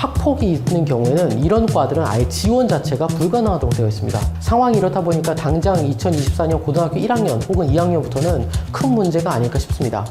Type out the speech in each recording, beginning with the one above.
학폭이 있는 경우에는 이런 과들은 아예 지원 자체가 불가능하도록 되어 있습니다. 상황이 이렇다 보니까 당장 2024년 고등학교 1학년 혹은 2학년부터는 큰 문제가 아닐까 싶습니다.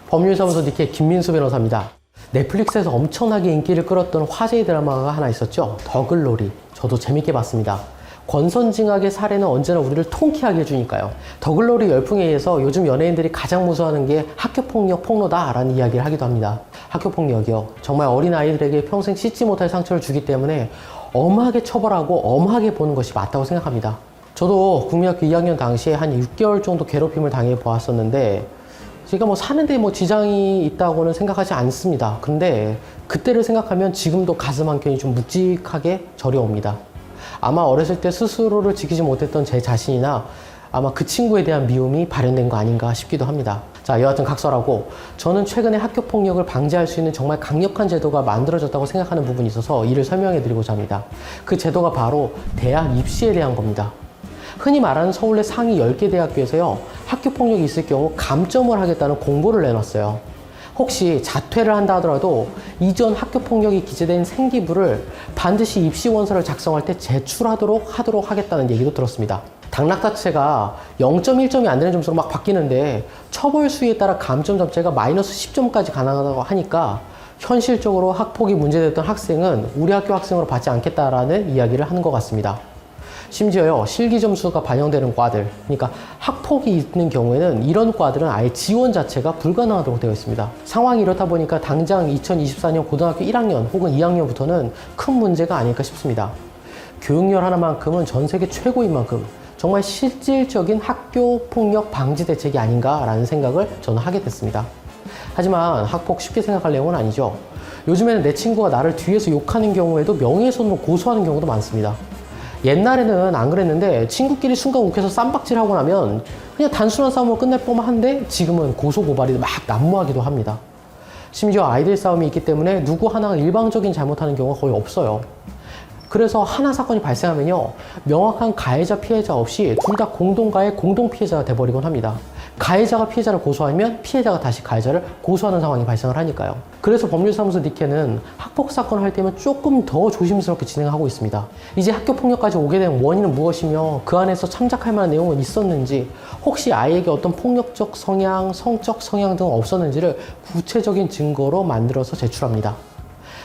법률사무소 니케 김민수 변호사입니다. 넷플릭스에서 엄청나게 인기를 끌었던 화제의 드라마가 하나 있었죠. 더글로리. 저도 재밌게 봤습니다. 권선징악의 사례는 언제나 우리를 통쾌하게 해주니까요. 더글로리 열풍에 의해서 요즘 연예인들이 가장 무서워하는 게 학교폭력 폭로다라는 이야기를 하기도 합니다. 학교폭력이요. 정말 어린아이들에게 평생 씻지 못할 상처를 주기 때문에 엄하게 처벌하고 엄하게 보는 것이 맞다고 생각합니다. 저도 국민학교 2학년 당시에 한 6개월 정도 괴롭힘을 당해 보았었는데 제가 사는데 지장이 있다고는 생각하지 않습니다. 그런데 그때를 생각하면 지금도 가슴 한켠이 좀 묵직하게 저려옵니다. 아마 어렸을 때 스스로를 지키지 못했던 제 자신이나 아마 그 친구에 대한 미움이 발현된 거 아닌가 싶기도 합니다. 자, 여하튼 각설하고 저는 최근에 학교폭력을 방지할 수 있는 정말 강력한 제도가 만들어졌다고 생각하는 부분이 있어서 이를 설명해 드리고자 합니다. 그 제도가 바로 대학 입시에 대한 겁니다. 흔히 말하는 서울대 상위 10개 대학교에서요, 학교폭력이 있을 경우 감점을 하겠다는 공고를 내놨어요. 혹시 자퇴를 한다 하더라도 이전 학교폭력이 기재된 생기부를 반드시 입시원서를 작성할 때 제출하도록 하겠다는 얘기도 들었습니다. 당락 자체가 0.1점이 안 되는 점수로 막 바뀌는데 처벌 수위에 따라 감점 점수가 마이너스 10점까지 가능하다고 하니까 현실적으로 학폭이 문제됐던 학생은 우리 학교 학생으로 받지 않겠다라는 이야기를 하는 것 같습니다. 심지어요, 실기 점수가 반영되는 과들, 그러니까 학폭이 있는 경우에는 이런 과들은 아예 지원 자체가 불가능하도록 되어 있습니다. 상황이 이렇다 보니까 당장 2024년 고등학교 1학년 혹은 2학년부터는 큰 문제가 아닐까 싶습니다. 교육열 하나만큼은 전 세계 최고인 만큼 정말 실질적인 학교 폭력 방지 대책이 아닌가라는 생각을 저는 하게 됐습니다. 하지만 학폭 쉽게 생각할 내용은 아니죠. 요즘에는 내 친구가 나를 뒤에서 욕하는 경우에도 명예훼손으로 고소하는 경우도 많습니다. 옛날에는 안 그랬는데 친구끼리 순간 욱해서 쌈박질하고 나면 그냥 단순한 싸움으로 끝날 뻔만 한데 지금은 고소고발이 막 난무하기도 합니다. 심지어 아이들 싸움이 있기 때문에 누구 하나가 일방적인 잘못하는 경우가 거의 없어요. 그래서 하나 사건이 발생하면요, 명확한 가해자 피해자 없이 둘 다 공동가해 공동 피해자가 돼버리곤 합니다. 가해자가 피해자를 고소하면 피해자가 다시 가해자를 고소하는 상황이 발생을 하니까요. 그래서 법률사무소 니케는 학폭 사건을 할 때면 조금 더 조심스럽게 진행하고 있습니다. 이제 학교폭력까지 오게 된 원인은 무엇이며 그 안에서 참작할 만한 내용은 있었는지, 혹시 아이에게 어떤 폭력적 성향, 성적 성향 등 없었는지를 구체적인 증거로 만들어서 제출합니다.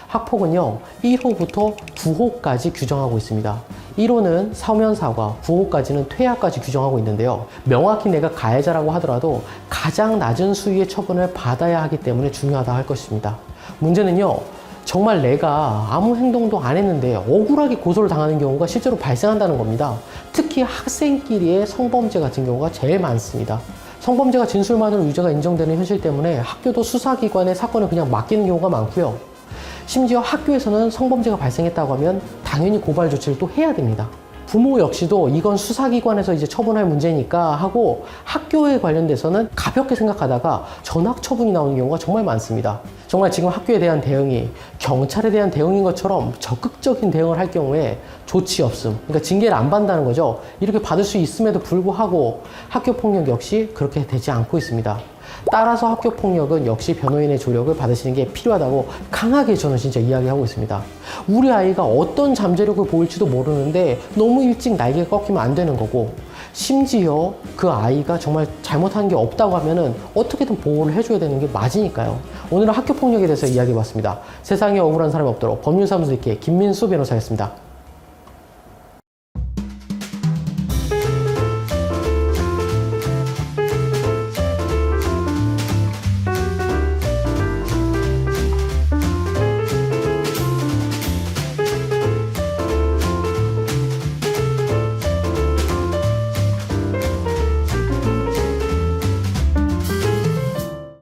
학폭은요, 1호부터 9호까지 규정하고 있습니다. 1호는 서면사과, 9호까지는 퇴학까지 규정하고 있는데요. 명확히 내가 가해자라고 하더라도 가장 낮은 수위의 처분을 받아야 하기 때문에 중요하다 할 것입니다. 문제는요, 정말 내가 아무 행동도 안 했는데 억울하게 고소를 당하는 경우가 실제로 발생한다는 겁니다. 특히 학생끼리의 성범죄 같은 경우가 제일 많습니다. 성범죄가 진술만으로 유죄가 인정되는 현실 때문에 학교도 수사기관에 사건을 그냥 맡기는 경우가 많고요. 심지어 학교에서는 성범죄가 발생했다고 하면 당연히 고발 조치를 또 해야 됩니다. 부모 역시도 이건 수사기관에서 이제 처분할 문제니까 하고 학교에 관련돼서는 가볍게 생각하다가 전학 처분이 나오는 경우가 정말 많습니다. 정말 지금 학교에 대한 대응이 경찰에 대한 대응인 것처럼 적극적인 대응을 할 경우에 조치 없음, 그러니까 징계를 안 받는다는 거죠. 이렇게 받을 수 있음에도 불구하고 학교폭력 역시 그렇게 되지 않고 있습니다. 따라서 학교폭력은 역시 변호인의 조력을 받으시는 게 필요하다고 강하게 저는 진짜 이야기하고 있습니다. 우리 아이가 어떤 잠재력을 보일지도 모르는데 너무 일찍 날개가 꺾이면 안 되는 거고, 심지어 그 아이가 정말 잘못한 게 없다고 하면은 어떻게든 보호를 해줘야 되는 게 맞으니까요. 오늘은 학교폭력에 대해서 이야기해봤습니다. 세상에 억울한 사람이 없도록 법률사무소 니케 김민수 변호사였습니다.